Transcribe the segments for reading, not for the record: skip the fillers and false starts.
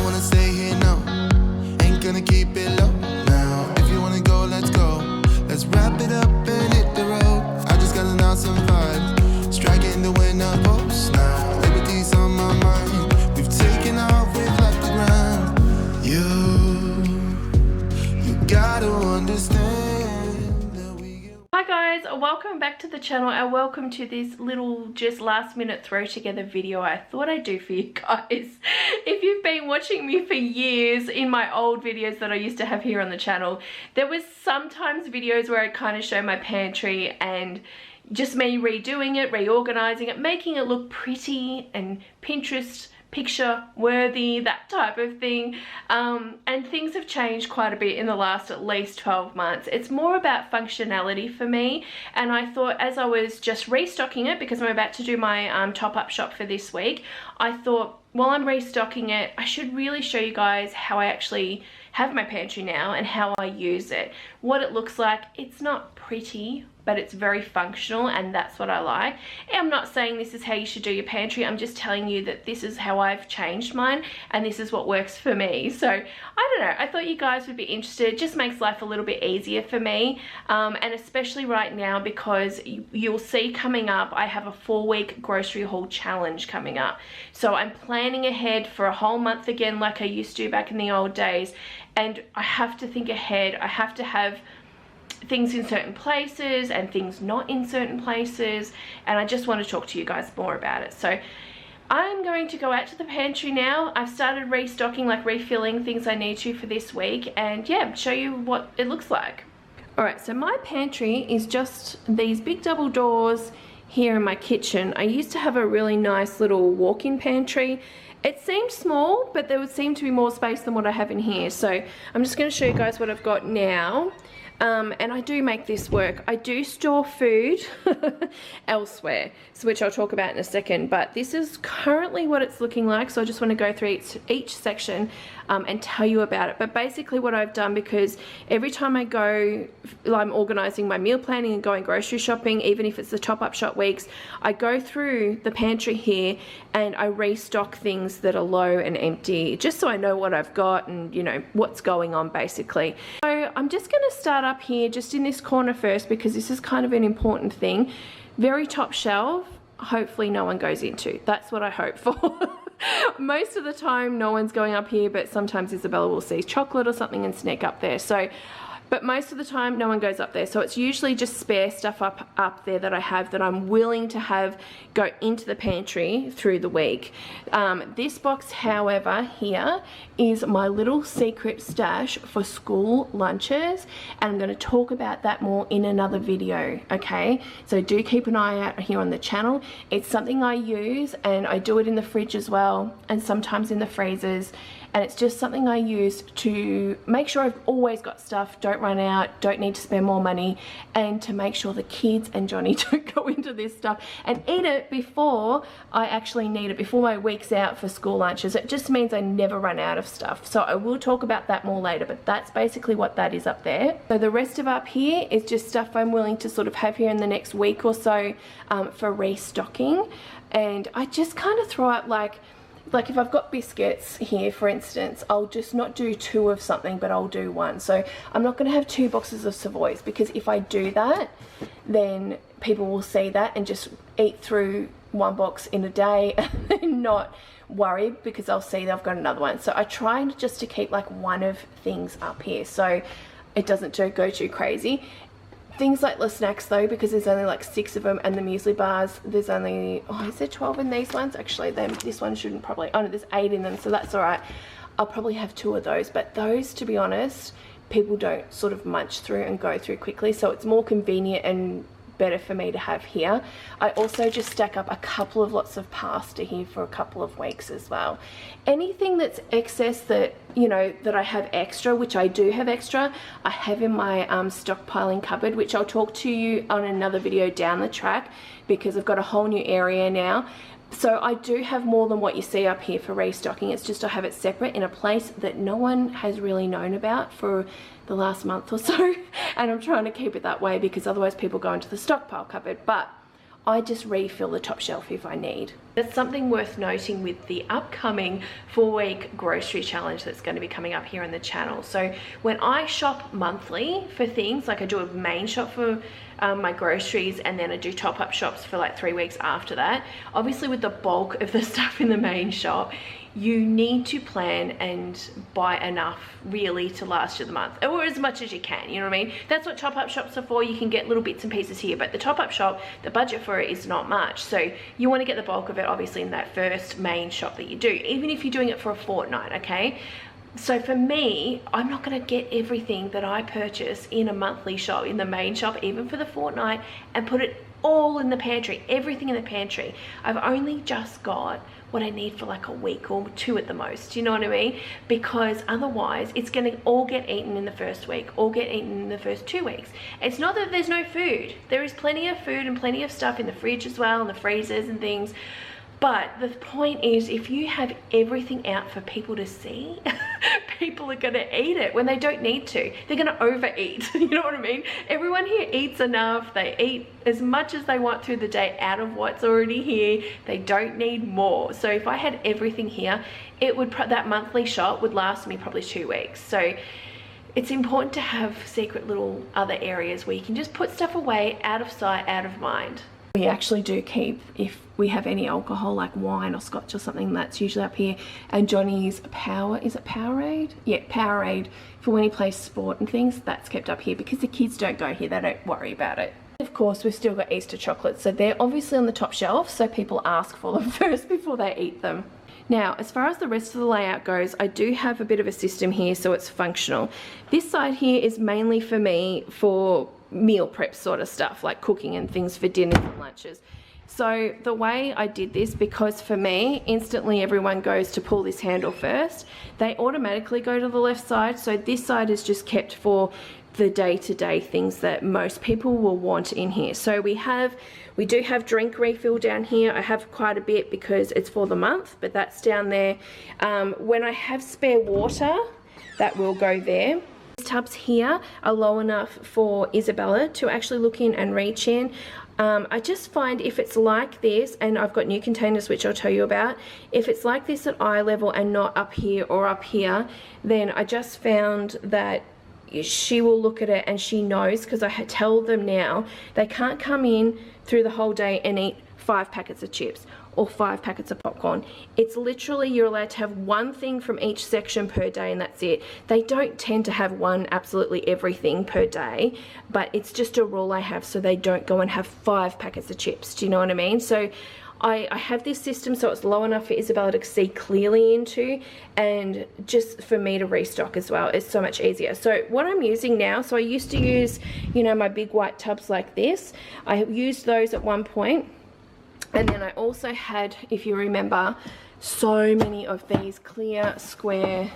wanna stay here, no. Ain't gonna keep it low now. If you wanna go, let's go. Let's wrap it up and hit the road. I just got an awesome vibe, striking the winner post now. Liberty's on my mind. We've taken off, we've left the ground. You gotta understand that we. Hi guys, welcome back to the channel and welcome to this little just last minute throw together video I thought I'd do for you guys. If you've been watching me for years in my old videos that I used to have here on the channel, there was sometimes videos where I kind of show my pantry and just me redoing it, reorganizing it, making it look pretty and Pinterest picture worthy, that type of thing, and things have changed quite a bit in the last at least 12 months. It's more about functionality for me, and I thought as I was just restocking it, because I'm about to do my top-up shop for this week, I thought while I'm restocking it I should really show you guys how I actually have my pantry now and how I use it, what it looks like. It's not pretty, but it's very functional, and that's what I like. And I'm not saying this is how you should do your pantry, I'm just telling you that this is how I've changed mine and this is what works for me. So I don't know, I thought you guys would be interested. It just makes life a little bit easier for me, and especially right now because you'll see coming up I have a 4-week grocery haul challenge coming up. So I'm planning ahead for a whole month again like I used to back in the old days, and I have to think ahead. I have to have things in certain places and things not in certain places, and I just want to talk to you guys more about it. So I'm going to go out to the pantry now. I've started restocking, like refilling things I need to for this week, and yeah, show you what it looks like. Alright, so my pantry is just these big double doors here in my kitchen. I used to have a really nice little walk-in pantry. It seemed small, but there would seem to be more space than what I have in here. So I'm just going to show you guys what I've got now. And I do make this work. I do store food elsewhere, so which I'll talk about in a second, but this is currently what it's looking like. So I just want to go through each section and tell you about it. But basically what I've done, because every time I go, I'm organizing my meal planning and going grocery shopping, even if it's the top-up shop weeks, I go through the pantry here and I restock things that are low and empty, just so I know what I've got and, you know, what's going on basically. So I'm just going to start up here just in this corner first, because this is kind of an important thing. Very top shelf, hopefully no one goes into. That's what I hope for. Most of the time no one's going up here, but sometimes Isabella will see chocolate or something and sneak up there. So, but most of the time no one goes up there, so it's usually just spare stuff up there that I have that I'm willing to have go into the pantry through the week. This box, however, here is my little secret stash for school lunches, and I'm going to talk about that more in another video, okay? So do keep an eye out here on the channel. It's something I use, and I do it in the fridge as well, and sometimes in the freezers. And it's just something I use to make sure I've always got stuff, don't run out, don't need to spend more money, and to make sure the kids and Johnny don't go into this stuff and eat it before I actually need it, before my week's out for school lunches. It just means I never run out of stuff. So I will talk about that more later, but that's basically what that is up there. So the rest of up here is just stuff I'm willing to sort of have here in the next week or so for restocking. And I just kind of throw out like if I've got biscuits here, for instance, I'll just not do 2 of something, but I'll do 1. So I'm not going to have 2 boxes of Savoys, because if I do that, then people will see that and just eat through 1 box in a day and not worry, because they'll see that I've got another one. So I try just to keep like 1 of things up here so it doesn't go too crazy. Things like the snacks though, because there's only like 6 of them, and the muesli bars, there's only, oh, is there 12 in these ones? Actually, this one shouldn't probably, oh no, there's 8 in them, so that's alright. I'll probably have 2 of those, but those, to be honest, people don't sort of munch through and go through quickly, so it's more convenient and better for me to have here. I also just stack up a couple of lots of pasta here for a couple of weeks as well. Anything that's excess that, you know, that I have extra, which I do have extra, I have in my stockpiling cupboard, which I'll talk to you on another video down the track, because I've got a whole new area now. So I do have more than what you see up here for restocking. It's just I have it separate in a place that no one has really known about for the last month or so, and I'm trying to keep it that way because otherwise people go into the stockpile cupboard. But I just refill the top shelf if I need. That's something worth noting with the upcoming 4-week grocery challenge that's going to be coming up here on the channel. So when I shop monthly for things, like I do a main shop for my groceries, and then I do top-up shops for like 3 weeks after that. Obviously with the bulk of the stuff in the main shop, you need to plan and buy enough really to last you the month, or as much as you can, you know what I mean? That's what top-up shops are for. You can get little bits and pieces here, but the top-up shop, the budget for it is not much. So you want to get the bulk of it obviously in that first main shop that you do, even if you're doing it for a fortnight, okay? So for me, I'm not going to get everything that I purchase in a monthly shop, in the main shop, even for the fortnight, and put it all in the pantry, everything in the pantry. I've only just got what I need for like a week or 2 at the most, you know what I mean? Because otherwise it's going to all get eaten in the first week, all get eaten in the first 2 weeks. It's not that there's no food. There is plenty of food and plenty of stuff in the fridge as well, and the freezers and things. But the point is, if you have everything out for people to see, people are going to eat it when they don't need to. They're going to overeat. You know what I mean? Everyone here eats enough. They eat as much as they want through the day out of what's already here. They don't need more. So if I had everything here, it would, that monthly shop would last me probably 2 weeks. So it's important to have secret little other areas where you can just put stuff away, out of sight, out of mind. We actually do keep, if we have any alcohol like wine or scotch or something, that's usually up here. And Johnny's Power, is it Powerade? Yeah, Powerade, for when he plays sport and things, that's kept up here because the kids don't go here, they don't worry about it. Of course, we've still got Easter chocolates, so they're obviously on the top shelf, so people ask for them first before they eat them. Now, as far as the rest of the layout goes, I do have a bit of a system here so it's functional. This side here is mainly for me for meal prep sort of stuff, like cooking and things for dinners and lunches. So the way I did this, because for me, instantly everyone goes to pull this handle first, they automatically go to the left side. So this side is just kept for the day-to-day things that most people will want in here. So we do have drink refill down here. I have quite a bit because it's for the month, but that's down there. When I have spare water, that will go there. These tubs here are low enough for Isabella to actually look in and reach in. I just find if it's like this, and I've got new containers which I'll tell you about, if it's like this at eye level and not up here or up here, then I just found that she will look at it and she knows, because I tell them now they can't come in through the whole day and eat 5 packets of chips or 5 packets of popcorn. It's literally, you're allowed to have one thing from each section per day and that's it. They don't tend to have one absolutely everything per day, but it's just a rule I have so they don't go and have 5 packets of chips. Do you know what I mean? So I have this system so it's low enough for Isabella to see clearly into, and just for me to restock as well. It's so much easier. So what I'm using now, so I used to use, you know, my big white tubs like this. I used those at one point, and then I also had, if you remember, so many of these clear square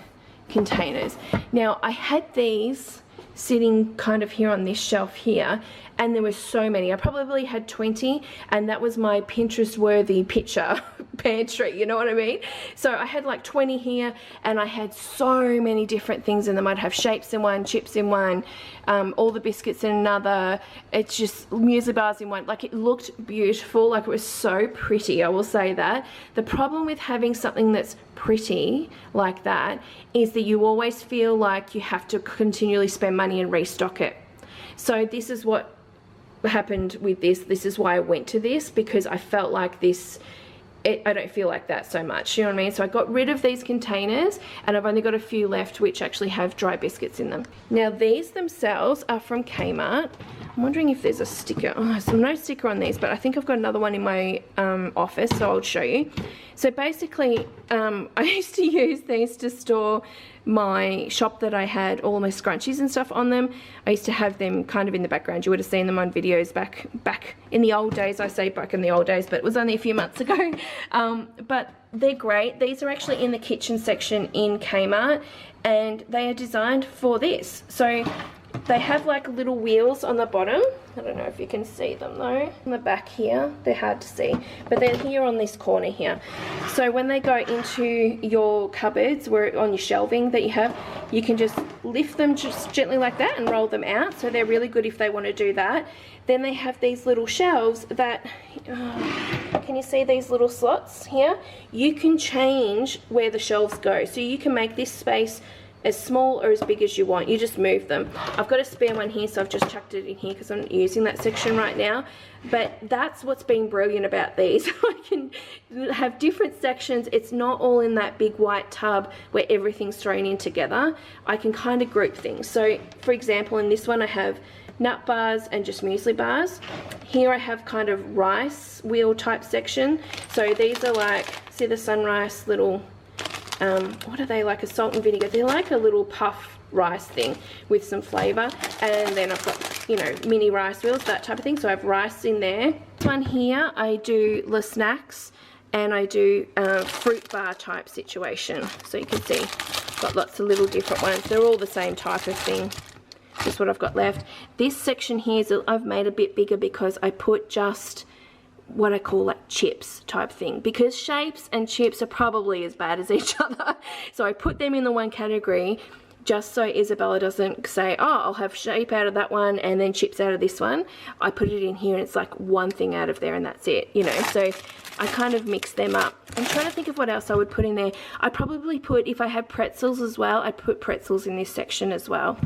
containers. Now I had these sitting kind of here on this shelf here, and there were so many. I probably had 20, and that was my Pinterest worthy picture pantry, you know what I mean? So I had like 20 here, and I had so many different things in them. I'd have shapes in one, chips in one, all the biscuits in another. It's just muesli bars in one. Like, it looked beautiful, like it was so pretty, I will say that. The problem with having something that's pretty like that is that you always feel like you have to continually spend money and restock it. So this is what happened with this. This is why I went to this, because I felt like this, I don't feel like that so much, you know what I mean? So I got rid of these containers, and I've only got a few left which actually have dry biscuits in them. Now these themselves are from Kmart. I'm wondering if there's a sticker. Oh, there's no sticker on these, but I think I've got another one in my office, so I'll show you. So basically, I used to use these to store my shop that I had all my scrunchies and stuff on them. I used to have them kind of in the background. You would have seen them on videos back in the old days. I say back in the old days, but it was only a few months ago. But they're great. These are actually in the kitchen section in Kmart, and they are designed for this. So They have like little wheels on the bottom. I don't know if you can see them though. On the back here, they're hard to see, but they're here on this corner here. So when they go into your cupboards, where on your shelving that you have, you can just lift them just gently like that and roll them out. So they're really good if they want to do that. Then they have these little shelves that, can you see these little slots here? You can change where the shelves go. So you can make this space as small or as big as you want. You just move them. I've got a spare one here, so I've just chucked it in here because I'm not using that section right now. But that's what's been brilliant about these. I can have different sections. It's not all in that big white tub where everything's thrown in together. I can kind of group things. So for example, in this one I have nut bars and just muesli bars. Here I have kind of rice wheel type section. So these are like, see the sunrise little, what are they, like a salt and vinegar? They're like a little puff rice thing with some flavour. And then I've got, you know, mini rice wheels, that type of thing. So I have rice in there. This one here, I do the snacks and I do fruit bar type situation. So you can see, got lots of little different ones. They're all the same type of thing. This is what I've got left. This section here is I've made a bit bigger because I put just what I call like chips type thing, because shapes and chips are probably as bad as each other. So I put them in the one category just so Isabella doesn't say, oh, I'll have shape out of that one and then chips out of this one. I put it in here and it's like one thing out of there and that's it, you know. So I kind of mix them up. I'm trying to think of what else I would put in there. I probably put, if I had pretzels as well, I'd put pretzels in this section as well.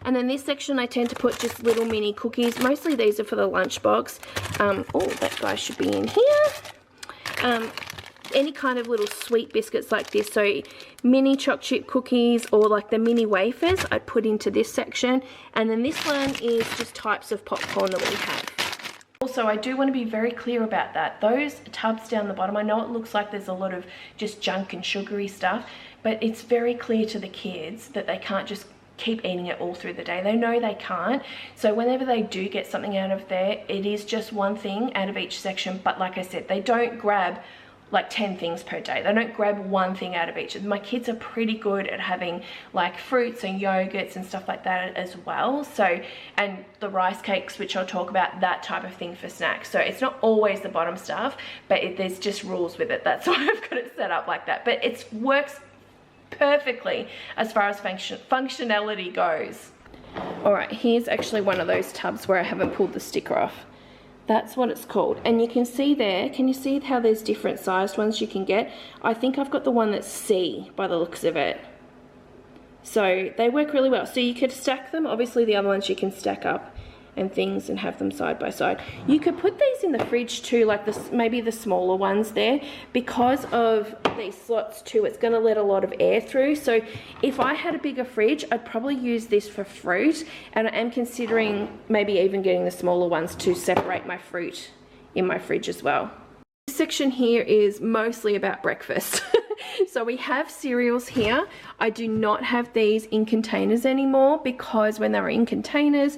And then this section I tend to put just little mini cookies. Mostly these are for the lunchbox. Oh, that guy should be in here. Any kind of little sweet biscuits like this. So mini choc chip cookies or like the mini wafers I put into this section. And then this one is just types of popcorn that we have. Also, I do want to be very clear about that. Those tubs down the bottom, I know it looks like there's a lot of just junk and sugary stuff, but it's very clear to the kids that they can't just keep eating it all through the day. They know they can't. So whenever they do get something out of there, it is just one thing out of each section. But like I said, they don't grab like 10 things per day. They don't grab one thing out of each. My kids are pretty good at having like fruits and yogurts and stuff like that as well. So, and the rice cakes, which I'll talk about, that type of thing for snacks. So it's not always the bottom stuff, but there's just rules with it. That's why I've got it set up like that. But it works perfectly as far as functionality goes. All right, here's actually one of those tubs where I haven't pulled the sticker off. That's what it's called. And you can see there, can you see how there's different sized ones you can get? I think I've got the one that's C by the looks of it. So they work really well. So you could stack them. Obviously the other ones you can stack up and things and have them side by side. You could put these in the fridge too, like this, maybe the smaller ones there. Because of these slots too, it's going to let a lot of air through. So if I had a bigger fridge, I'd probably use this for fruit, and I am considering maybe even getting the smaller ones to separate my fruit in my fridge as well. This section here is mostly about breakfast. So we have cereals here. I do not have these in containers anymore because when they were in containers,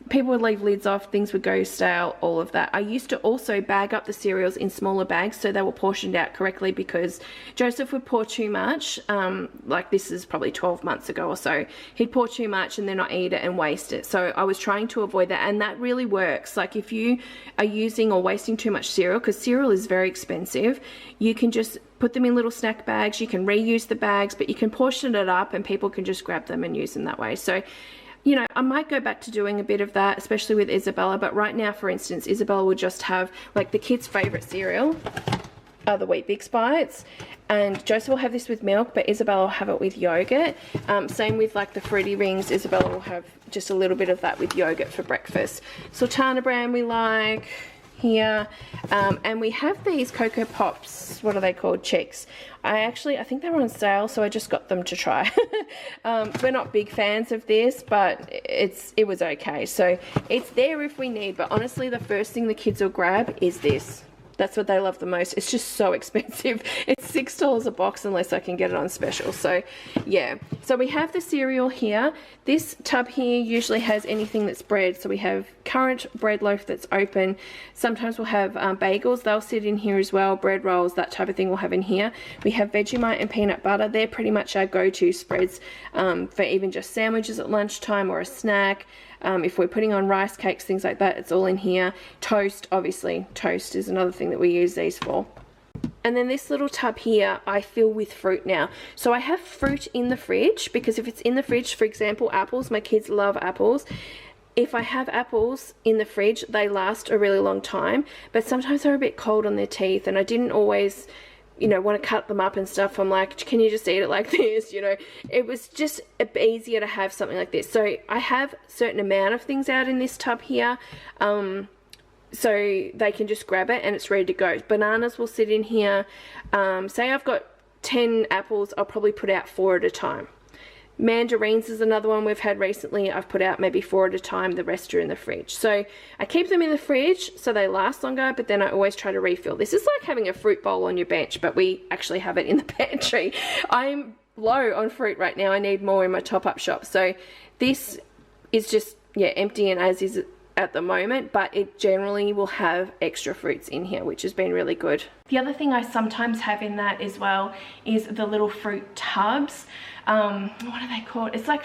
people would leave lids off, things would go stale, all of that. I used to also bag up the cereals in smaller bags so they were portioned out correctly, because Joseph would pour too much. Like this is probably 12 months ago or so. He'd pour too much and then not eat it and waste it. So I was trying to avoid that, and that really works. Like if you are using or wasting too much cereal, because cereal is very expensive, you can just put them in little snack bags. You can reuse the bags, but you can portion it up and people can just grab them and use them that way. So, you know, I might go back to doing a bit of that, especially with Isabella. But right now, for instance, Isabella will just have, like, the kids' favourite cereal are the Wheat Bix Bites. And Joseph will have this with milk, but Isabella will have it with yogurt. Same with, like, the Fruity Rings. Isabella will have just a little bit of that with yogurt for breakfast. Sultana brand we like here. And we have these Cocoa Pops, what are they called? Cheeks. I think they were on sale, so I just got them to try. We're not big fans of this, but it was okay. So it's there if we need, but honestly the first thing the kids will grab is this. That's what they love the most. It's just so expensive. It's $6 a box unless I can get it on special. So yeah, so we have the cereal here. This tub here usually has anything that's bread. So we have current bread loaf that's open. Sometimes we'll have bagels. They'll sit in here as well. Bread rolls, that type of thing we'll have in here. We have Vegemite and peanut butter. They're pretty much our go-to spreads for even just sandwiches at lunchtime or a snack. If we're putting on rice cakes, things like that, it's all in here. Toast, obviously. Toast is another thing that we use these for. And then this little tub here, I fill with fruit now. So I have fruit in the fridge, because if it's in the fridge, for example, apples, my kids love apples. If I have apples in the fridge, they last a really long time, but sometimes they're a bit cold on their teeth, and I didn't always, you know, want to cut them up and stuff. I'm like, can you just eat it like this? You know, it was just easier to have something like this. So I have a certain amount of things out in this tub here, so they can just grab it and it's ready to go. Bananas will sit in here. Say I've got 10 apples, I'll probably put out 4 at a time. Mandarins is another one we've had recently. I've put out maybe 4 at a time. The rest are in the fridge. So I keep them in the fridge so they last longer, but then I always try to refill. This is like having a fruit bowl on your bench, but we actually have it in the pantry. I'm low on fruit right now. I need more in my top-up shop. So this is just, yeah, empty and as is at the moment, but it generally will have extra fruits in here, which has been really good. The other thing I sometimes have in that as well is the little fruit tubs. What are they called? It's like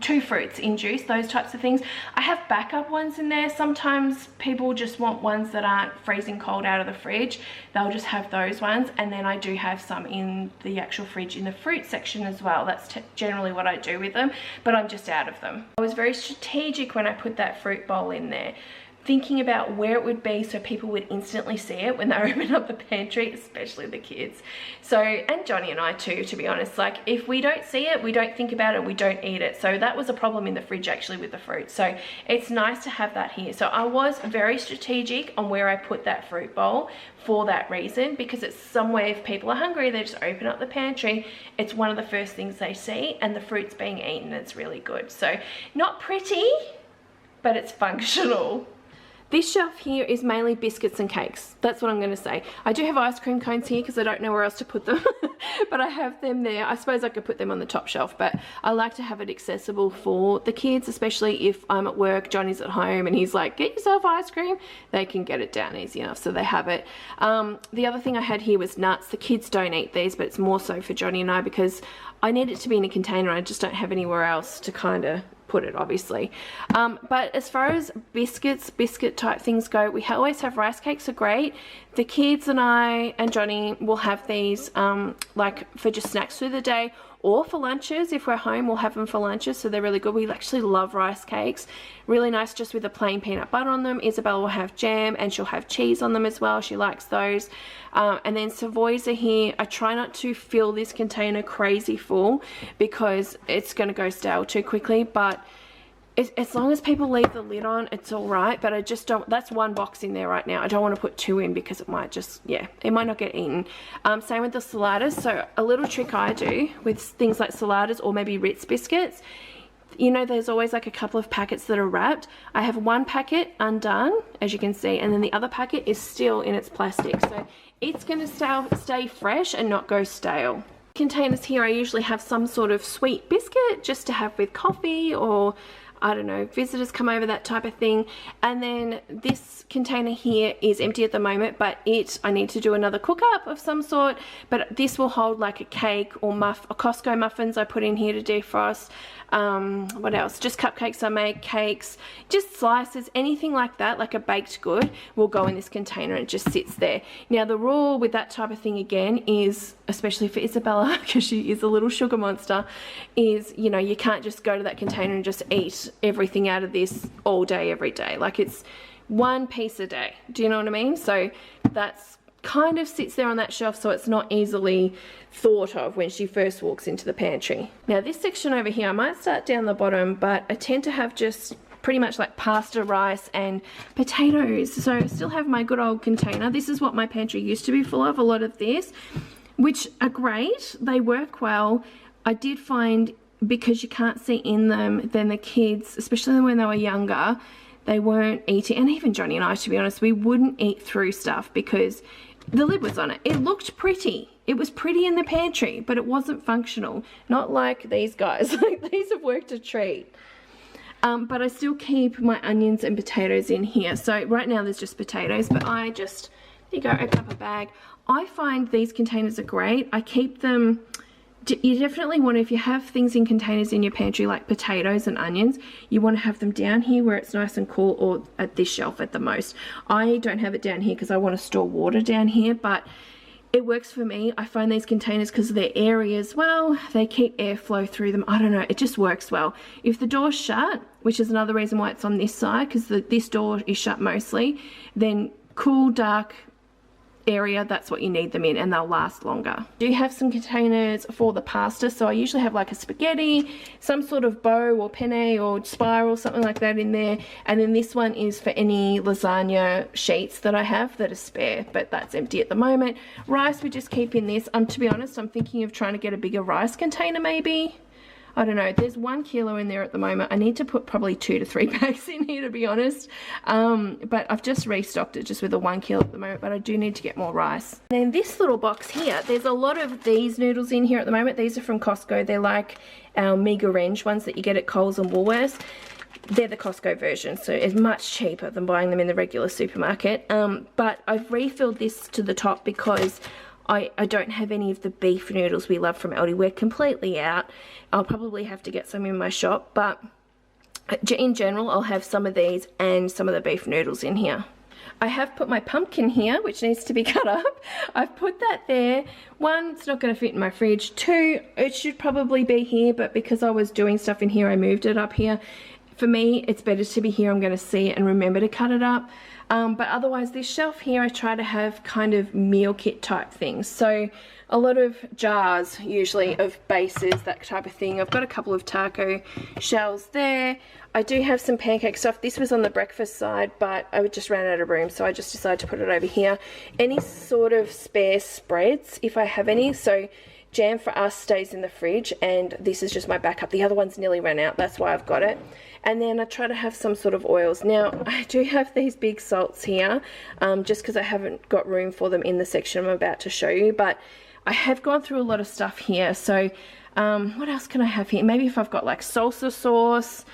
two fruits in juice, those types of things. I have backup ones in there. Sometimes people just want ones that aren't freezing cold out of the fridge. They'll just have those ones. And then I do have some in the actual fridge in the fruit section as well. That's generally what I do with them, but I'm just out of them. I was very strategic when I put that fruit bowl in there, thinking about where it would be so people would instantly see it when they open up the pantry, especially the kids. So, and Johnny and I too, to be honest. Like, if we don't see it, we don't think about it, we don't eat it. So that was a problem in the fridge actually with the fruit. So it's nice to have that here. So I was very strategic on where I put that fruit bowl for that reason, because it's somewhere if people are hungry, they just open up the pantry. It's one of the first things they see, and the fruit's being eaten. It's really good. So not pretty, but it's functional. This shelf here is mainly biscuits and cakes. That's what I'm going to say. I do have ice cream cones here because I don't know where else to put them, but I have them there. I suppose I could put them on the top shelf, but I like to have it accessible for the kids, especially if I'm at work, Johnny's at home, and he's like, get yourself ice cream. They can get it down easy enough, so they have it. The other thing I had here was nuts. The kids don't eat these, but it's more so for Johnny and I because I need it to be in a container. I just don't have anywhere else to kind of put it, obviously. But as far as biscuit type things go, we always have rice cakes are great. The kids and I and Johnny will have these like for just snacks through the day, or for lunches. If we're home, we'll have them for lunches, so they're really good. We actually love rice cakes. Really nice just with a plain peanut butter on them. Isabel will have jam and she'll have cheese on them as well. She likes those. And then Savoys are here. I try not to fill this container crazy full because it's going to go stale too quickly, but as long as people leave the lid on, it's all right. But I just don't, that's one box in there right now. I don't want to put 2 in because it might just, yeah, it might not get eaten. Same with the saladas. So a little trick I do with things like saladas or maybe Ritz biscuits, you know, there's always like a couple of packets that are wrapped. I have one packet undone, as you can see, and then the other packet is still in its plastic. So it's going to stay fresh and not go stale. Containers here, I usually have some sort of sweet biscuit just to have with coffee, or I don't know, visitors come over, that type of thing. And then this container here is empty at the moment, but I need to do another cook up of some sort, but this will hold like a cake or Costco muffins I put in here to defrost. What else? Just cupcakes I make, cakes, just slices, anything like that, like a baked good, will go in this container and it just sits there. Now the rule with that type of thing again is, especially for Isabella, because she is a little sugar monster, is, you know, you can't just go to that container and just eat everything out of this all day, every day. Like, it's one piece a day. Do you know what I mean? So that's kind of sits there on that shelf, so it's not easily thought of when she first walks into the pantry. Now this section over here, I might start down the bottom, but I tend to have just pretty much like pasta, rice and potatoes. So I still have my good old container. This is what my pantry used to be full of, a lot of this, which are great. They work well. I did find, because you can't see in them, then the kids, especially when they were younger, they weren't eating, and even Johnny and I, to be honest, we wouldn't eat through stuff because the lid was on it. It looked pretty. It was pretty in the pantry, but it wasn't functional. Not like these guys. Like, these have worked a treat. But I still keep my onions and potatoes in here. So right now there's just potatoes, but I just, there you go, open up a bag. I find these containers are great. I keep them, you definitely want to, if you have things in containers in your pantry like potatoes and onions, you want to have them down here where it's nice and cool, or at this shelf at the most. I don't have it down here because I want to store water down here, but it works for me. I find these containers, because of their area as well, they keep airflow through them. I don't know, it just works well. If the door's shut, which is another reason why it's on this side, because this door is shut mostly, then cool, dark area, that's what you need them in, and they'll last longer. I do have some containers for the pasta, so I usually have like a spaghetti, some sort of bow or penne or spiral, something like that in there, and then this one is for any lasagna sheets that I have that are spare, but that's empty at the moment. Rice we just keep in this. To be honest, I'm thinking of trying to get a bigger rice container maybe. I don't know, there's 1 kilo in there at the moment. I need to put probably 2 to 3 bags in here, to be honest. But I've just restocked it just with a 1 kilo at the moment, but I do need to get more rice. And then this little box here, there's a lot of these noodles in here at the moment. These are from Costco. They're like our Mega Range ones that you get at Coles and Woolworths. They're the Costco version, so it's much cheaper than buying them in the regular supermarket. But I've refilled this to the top because I don't have any of the beef noodles we love from Aldi. We're completely out. I'll probably have to get some in my shop, but in general I'll have some of these and some of the beef noodles in here. I have put my pumpkin here, which needs to be cut up. I've put that there. 1, it's not going to fit in my fridge. 2, it should probably be here, but because I was doing stuff in here, I moved it up here. For me, it's better to be here. I'm going to see it and remember to cut it up. But otherwise, this shelf here, I try to have kind of meal kit type things. So a lot of jars, usually, of bases, that type of thing. I've got a couple of taco shells there. I do have some pancake stuff. This was on the breakfast side, but I just ran out of room, so I just decided to put it over here. Any sort of spare spreads, if I have any. So jam for us stays in the fridge, and this is just my backup. The other one's nearly run out, that's why I've got it. And then I try to have some sort of oils. Now, I do have these big salts here, just because I haven't got room for them in the section I'm about to show you, but I have gone through a lot of stuff here. So what else can I have here? Maybe if I've got like salsa sauce,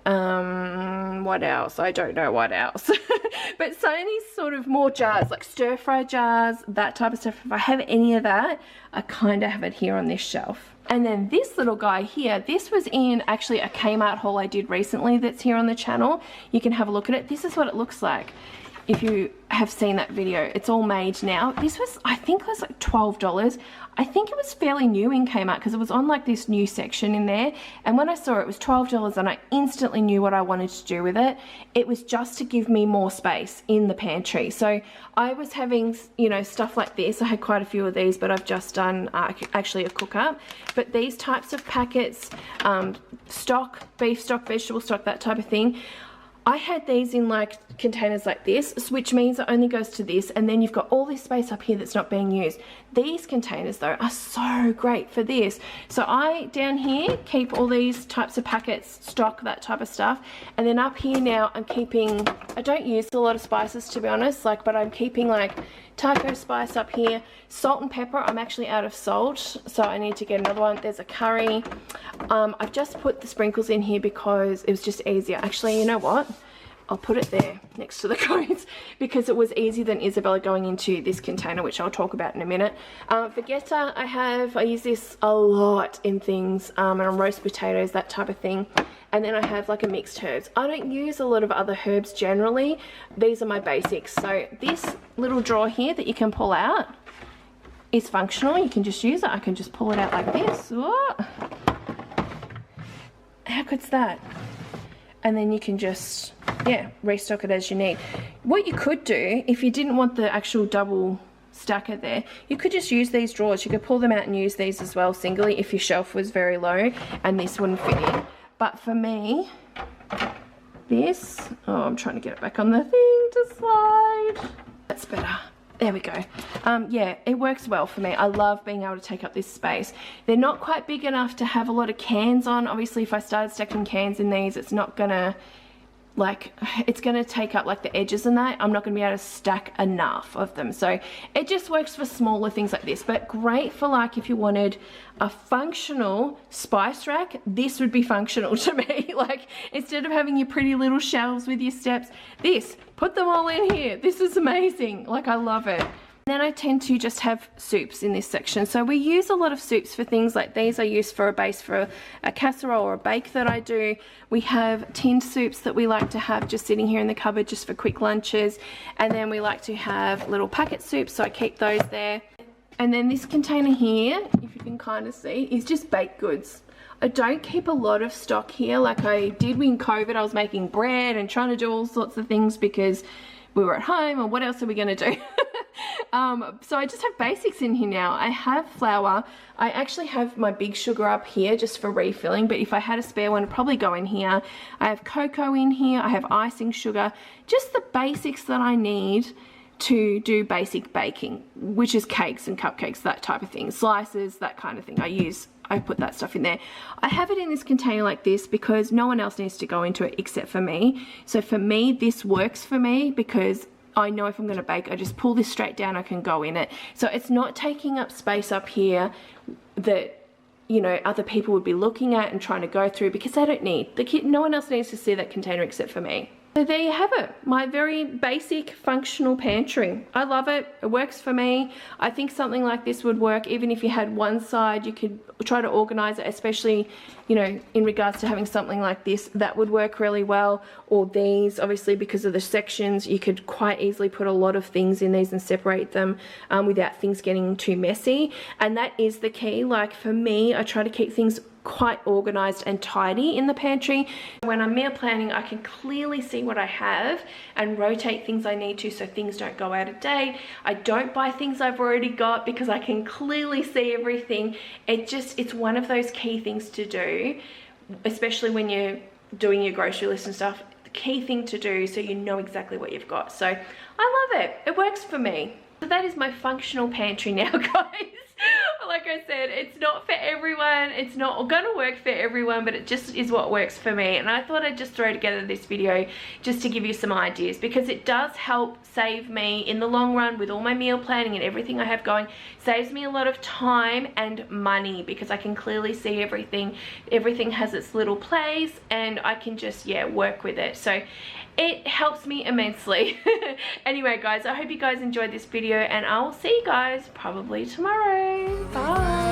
what else? I don't know what else. But so any sort of more jars, like stir fry jars, that type of stuff, if I have any of that, I kind of have it here on this shelf. And then this little guy here, this was in actually a Kmart haul I did recently that's here on the channel. You can have a look at it. This is what it looks like. If you have seen that video, it's all made now. This was, I think it was like $12. I think it was fairly new in Kmart because it was on like this new section in there. And when I saw it was $12 and I instantly knew what I wanted to do with it. It was just to give me more space in the pantry. So I was having, you know, stuff like this. I had quite a few of these, but I've just done actually a cook up. But these types of packets, stock, beef stock, vegetable stock, that type of thing, I had these in like containers like this, which means it only goes to this, and then you've got all this space up here that's not being used. These containers though are so great for this. So I down here keep all these types of packets, stock, that type of stuff, and then up here now I'm keeping, I don't use a lot of spices to be honest, like, but I'm keeping like taco spice up here, salt and pepper. I'm actually out of salt, so I need to get another one. There's a curry. I've just put the sprinkles in here because it was just easier. Actually, you know what? I'll put it there next to the cones because it was easier than Isabella going into this container, which I'll talk about in a minute. Vegeta, I use this a lot in things, and on roast potatoes, that type of thing. And then I have like a mixed herbs. I don't use a lot of other herbs generally. These are my basics. So this little drawer here that you can pull out is functional. You can just use it. I can just pull it out like this. Whoa. How good's that? And then you can just, yeah, restock it as you need. What you could do, if you didn't want the actual double stacker there, you could just use these drawers. You could pull them out and use these as well singly if your shelf was very low and this wouldn't fit in. But for me, this, oh, I'm trying to get it back on the thing to slide. That's better. There we go. Yeah, it works well for me. I love being able to take up this space. They're not quite big enough to have a lot of cans on. Obviously, if I started stacking cans in these, it's not gonna like it's going to take up like the edges and that. I'm not going to be able to stack enough of them, so it just works for smaller things like this. But great for like if you wanted a functional spice rack, this would be functional to me. Like instead of having your pretty little shelves with your steps, this, put them all in here. This is amazing. Like I love it. Then I tend to just have soups in this section. So we use a lot of soups for things like these. I use for a base for a casserole or a bake that I do. We have tinned soups that we like to have just sitting here in the cupboard just for quick lunches. And then we like to have little packet soups, so I keep those there. And then this container here, if you can kind of see, is just baked goods. I don't keep a lot of stock here like I did in COVID. I was making bread and trying to do all sorts of things because we were at home, or what else are we going to do? So I just have basics in here now. I have flour. I actually have my big sugar up here just for refilling, but if I had a spare one, it'd probably go in here. I have cocoa in here. I have icing sugar. Just the basics that I need to do basic baking, which is cakes and cupcakes, that type of thing, slices, that kind of thing. I put that stuff in there. I have it in this container like this because no one else needs to go into it except for me. So for me, this works for me because I know if I'm going to bake, I just pull this straight down, I can go in it. So it's not taking up space up here that, you know, other people would be looking at and trying to go through, because they don't need, no one else needs to see that container except for me. So there you have it, my very basic functional pantry. I love it, it works for me. I think something like this would work even if you had one side. You could try to organize it, especially, you know, in regards to having something like this, that would work really well. Or these, obviously because of the sections, you could quite easily put a lot of things in these and separate them without things getting too messy. And that is the key. Like for me, I try to keep things quite organized and tidy in the pantry. When I'm meal planning, I can clearly see what I have and rotate things I need to so things don't go out of date. I don't buy things I've already got because I can clearly see everything. It's one of those key things to do, especially when you're doing your grocery list and stuff. The key thing to do so you know exactly what you've got. So I love it. It works for me. So that is my functional pantry now, guys. Like I said, it's not for everyone, it's not gonna work for everyone, but it just is what works for me. And I thought I'd just throw together this video just to give you some ideas, because it does help save me in the long run with all my meal planning and everything I have going. Saves me a lot of time and money because I can clearly see everything. Everything has its little place and I can just, yeah, work with it. So it helps me immensely. Anyway guys, I hope you guys enjoyed this video and I will see you guys probably tomorrow. Bye.